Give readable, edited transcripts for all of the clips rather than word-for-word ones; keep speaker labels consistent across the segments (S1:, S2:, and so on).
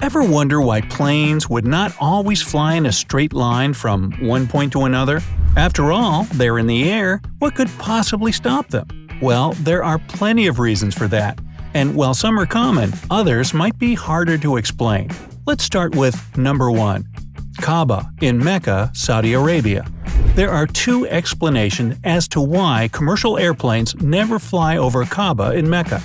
S1: Ever wonder why planes would not always fly in a straight line from one point to another? After all, they're in the air, what could possibly stop them? Well, there are plenty of reasons for that, and while some are common, others might be harder to explain. Let's start with number 1. Kaaba in Mecca, Saudi Arabia. There are two explanations as to why commercial airplanes never fly over Kaaba in Mecca.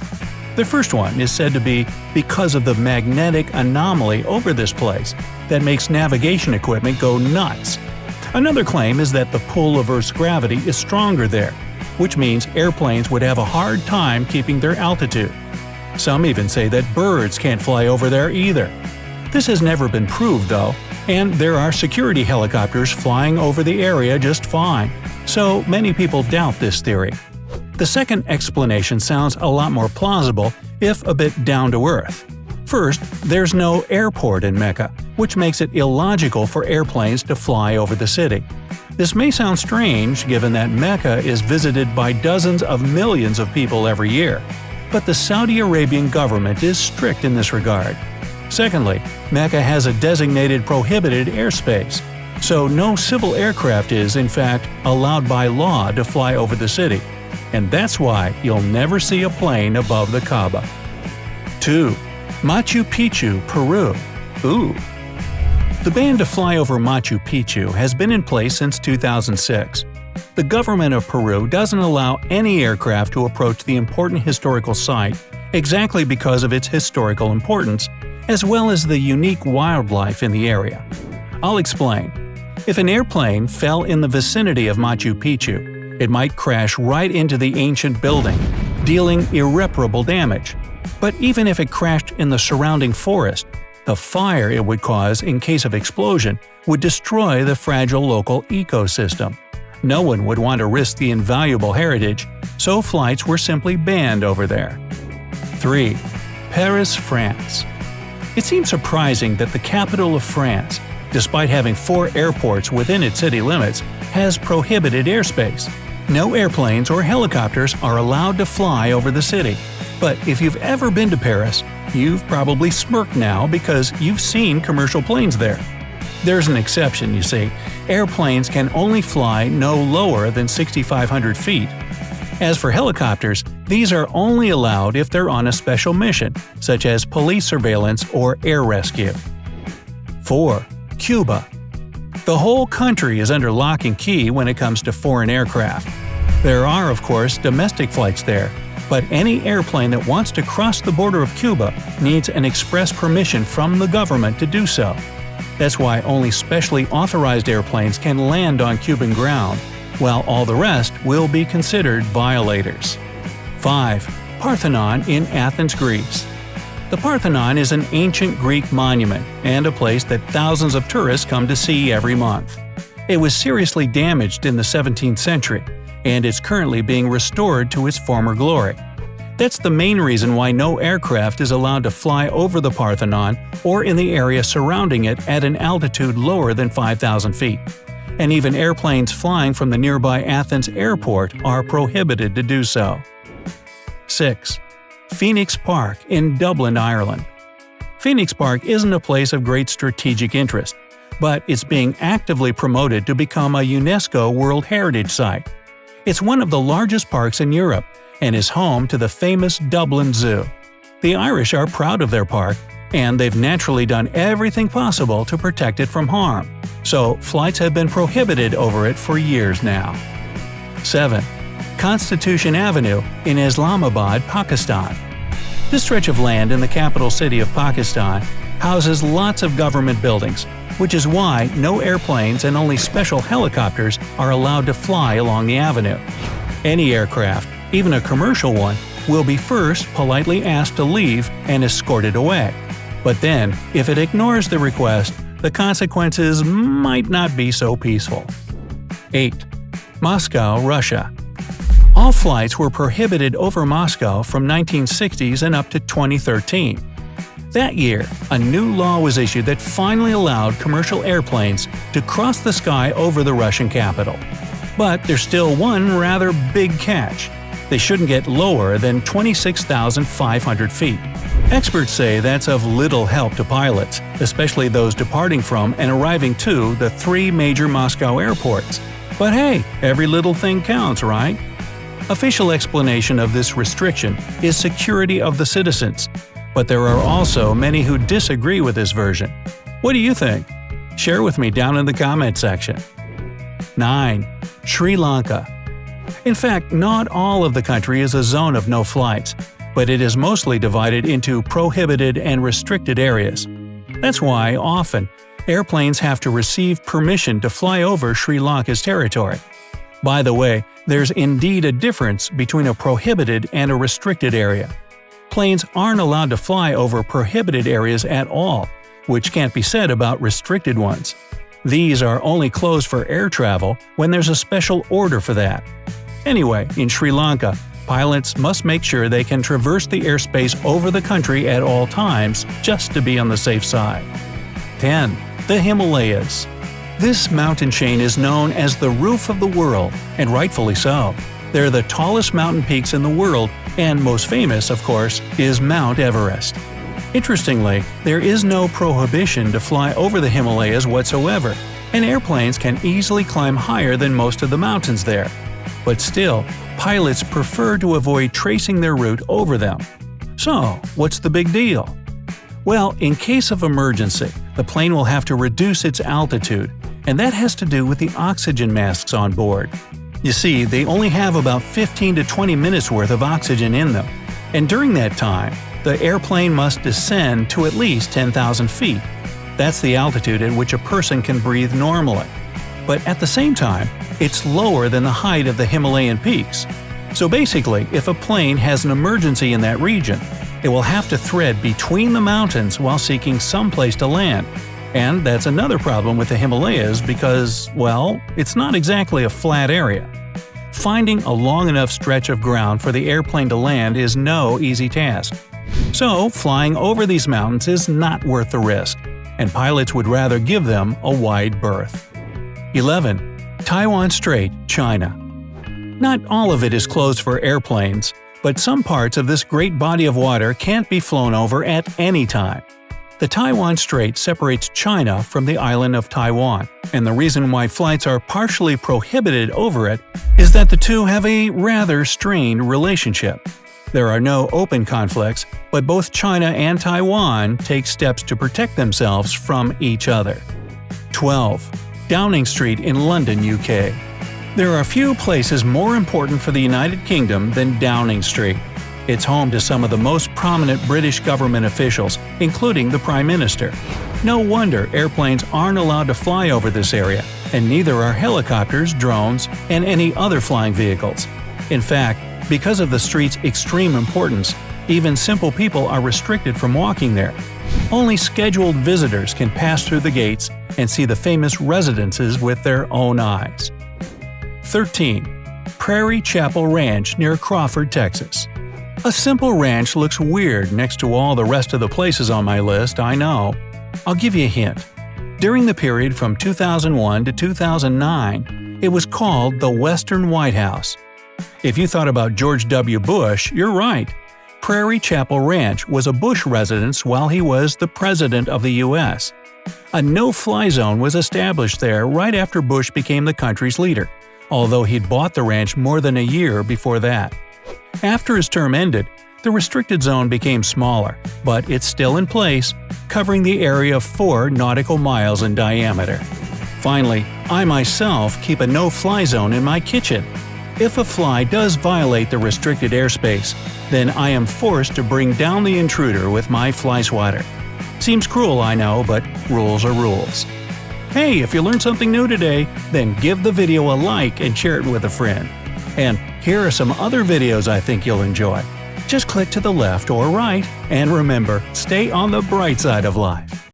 S1: The first one is said to be because of the magnetic anomaly over this place that makes navigation equipment go nuts. Another claim is that the pull of Earth's gravity is stronger there, which means airplanes would have a hard time keeping their altitude. Some even say that birds can't fly over there either. This has never been proved though, and there are security helicopters flying over the area just fine, so many people doubt this theory. The second explanation sounds a lot more plausible, if a bit down-to-earth. First, there's no airport in Mecca, which makes it illogical for airplanes to fly over the city. This may sound strange given that Mecca is visited by dozens of millions of people every year, but the Saudi Arabian government is strict in this regard. Secondly, Mecca has a designated prohibited airspace, so no civil aircraft is, in fact, allowed by law to fly over the city. And that's why you'll never see a plane above the Kaaba. 2. Machu Picchu, Peru. Ooh. The ban to fly over Machu Picchu has been in place since 2006. The government of Peru doesn't allow any aircraft to approach the important historical site exactly because of its historical importance, as well as the unique wildlife in the area. I'll explain. If an airplane fell in the vicinity of Machu Picchu, it might crash right into the ancient building, dealing irreparable damage. But even if it crashed in the surrounding forest, the fire it would cause in case of explosion would destroy the fragile local ecosystem. No one would want to risk the invaluable heritage, so flights were simply banned over there. 3. Paris, France. It seems surprising that the capital of France, despite having 4 airports within its city limits, has prohibited airspace. No airplanes or helicopters are allowed to fly over the city. But if you've ever been to Paris, you've probably smirked now because you've seen commercial planes there. There's an exception, you see. Airplanes can only fly no lower than 6,500 feet. As for helicopters, these are only allowed if they're on a special mission, such as police surveillance or air rescue. 4. Cuba. The whole country is under lock and key when it comes to foreign aircraft. There are, of course, domestic flights there, but any airplane that wants to cross the border of Cuba needs an express permission from the government to do so. That's why only specially authorized airplanes can land on Cuban ground, while all the rest will be considered violators. 5. Parthenon in Athens, Greece. The Parthenon is an ancient Greek monument and a place that thousands of tourists come to see every month. It was seriously damaged in the 17th century, and is currently being restored to its former glory. That's the main reason why no aircraft is allowed to fly over the Parthenon or in the area surrounding it at an altitude lower than 5,000 feet. And even airplanes flying from the nearby Athens airport are prohibited to do so. 6. Phoenix Park in Dublin, Ireland. Phoenix Park isn't a place of great strategic interest, but it's being actively promoted to become a UNESCO World Heritage Site. It's one of the largest parks in Europe and is home to the famous Dublin Zoo. The Irish are proud of their park, and they've naturally done everything possible to protect it from harm, so flights have been prohibited over it for years now. 7. Constitution Avenue in Islamabad, Pakistan. This stretch of land in the capital city of Pakistan houses lots of government buildings, which is why no airplanes and only special helicopters are allowed to fly along the avenue. Any aircraft, even a commercial one, will be first politely asked to leave and escorted away. But then, if it ignores the request, the consequences might not be so peaceful. 8. Moscow, Russia. All flights were prohibited over Moscow from 1960s and up to 2013. That year, a new law was issued that finally allowed commercial airplanes to cross the sky over the Russian capital. But there's still one rather big catch. They shouldn't get lower than 26,500 feet. Experts say that's of little help to pilots, especially those departing from and arriving to the 3 major Moscow airports. But hey, every little thing counts, right? Official explanation of this restriction is security of the citizens, but there are also many who disagree with this version. What do you think? Share with me down in the comment section. 9. Sri Lanka. In fact, not all of the country is a zone of no flights, but it is mostly divided into prohibited and restricted areas. That's why, often, airplanes have to receive permission to fly over Sri Lanka's territory. By the way, there's indeed a difference between a prohibited and a restricted area. Planes aren't allowed to fly over prohibited areas at all, which can't be said about restricted ones. These are only closed for air travel when there's a special order for that. Anyway, in Sri Lanka, pilots must make sure they can traverse the airspace over the country at all times just to be on the safe side. 10. The Himalayas. This mountain chain is known as the roof of the world, and rightfully so. They're the tallest mountain peaks in the world, and most famous, of course, is Mount Everest. Interestingly, there is no prohibition to fly over the Himalayas whatsoever, and airplanes can easily climb higher than most of the mountains there. But still, pilots prefer to avoid tracing their route over them. So, what's the big deal? Well, in case of emergency, the plane will have to reduce its altitude, and that has to do with the oxygen masks on board. You see, they only have about 15 to 20 minutes worth of oxygen in them, and during that time, the airplane must descend to at least 10,000 feet. That's the altitude at which a person can breathe normally. But at the same time, it's lower than the height of the Himalayan peaks. So basically, if a plane has an emergency in that region, it will have to thread between the mountains while seeking some place to land. And that's another problem with the Himalayas because, well, it's not exactly a flat area. Finding a long enough stretch of ground for the airplane to land is no easy task. So, flying over these mountains is not worth the risk, and pilots would rather give them a wide berth. 11. Taiwan Strait, China. Not all of it is closed for airplanes, but some parts of this great body of water can't be flown over at any time. The Taiwan Strait separates China from the island of Taiwan, and the reason why flights are partially prohibited over it is that the two have a rather strained relationship. There are no open conflicts, but both China and Taiwan take steps to protect themselves from each other. 12. Downing Street in London, UK. There are few places more important for the United Kingdom than Downing Street. It's home to some of the most prominent British government officials, including the Prime Minister. No wonder airplanes aren't allowed to fly over this area, and neither are helicopters, drones, and any other flying vehicles. In fact, because of the street's extreme importance, even simple people are restricted from walking there. Only scheduled visitors can pass through the gates and see the famous residences with their own eyes. 13. Prairie Chapel Ranch near Crawford, Texas. A simple ranch looks weird next to all the rest of the places on my list, I know. I'll give you a hint. During the period from 2001 to 2009, it was called the Western White House. If you thought about George W. Bush, you're right. Prairie Chapel Ranch was a Bush residence while he was the President of the U.S. A no-fly zone was established there right after Bush became the country's leader, although he'd bought the ranch more than a year before that. After his term ended, the restricted zone became smaller, but it's still in place, covering the area of 4 nautical miles in diameter. Finally, I myself keep a no-fly zone in my kitchen. If a fly does violate the restricted airspace, then I am forced to bring down the intruder with my fly swatter. Seems cruel, I know, but rules are rules. Hey, if you learned something new today, then give the video a like and share it with a friend. And here are some other videos I think you'll enjoy. Just click to the left or right, and remember, stay on the bright side of life.